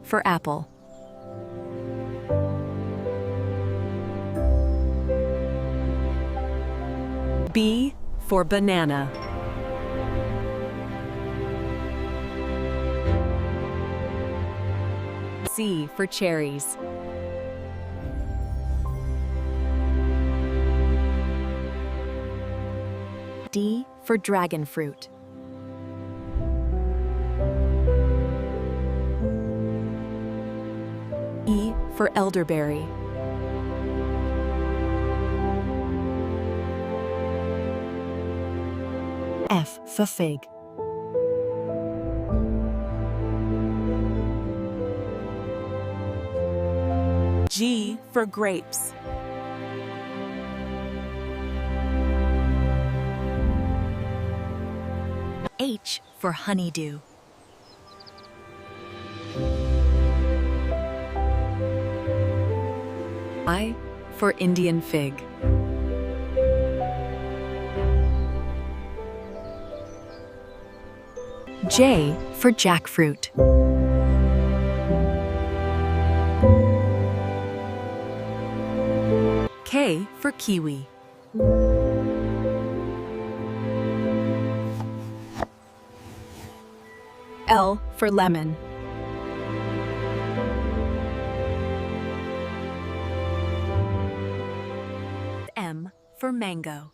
for apple. B for banana. C for cherries. D for dragon fruit. E for elderberry. F for fig. G for grapes. H for honeydew. I for Indian fig. J for jackfruit. K for kiwi. L for lemon. M for mango.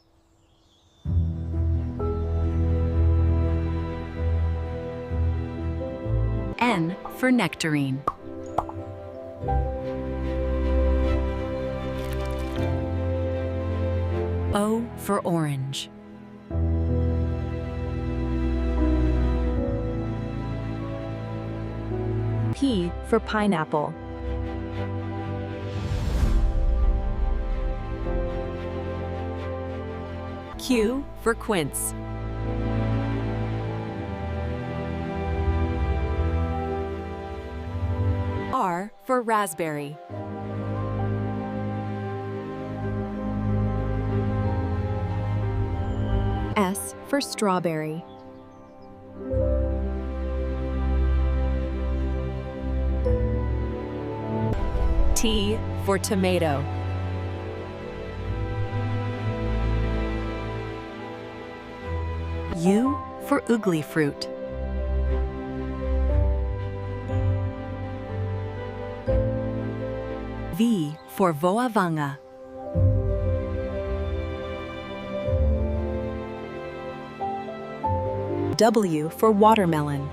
N for nectarine. O for orange. P for pineapple. Q for quince. R for raspberry. S for strawberry. T for tomato. U for ugly fruit. V for voavanga. W for watermelon.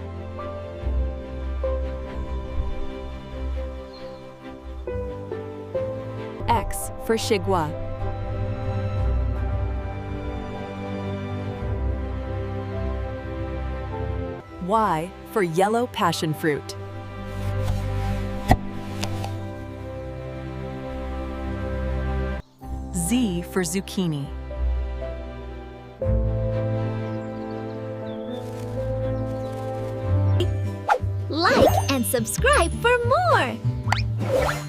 X for xigua. Y for yellow passion fruit. Z for zucchini. Like and subscribe for more!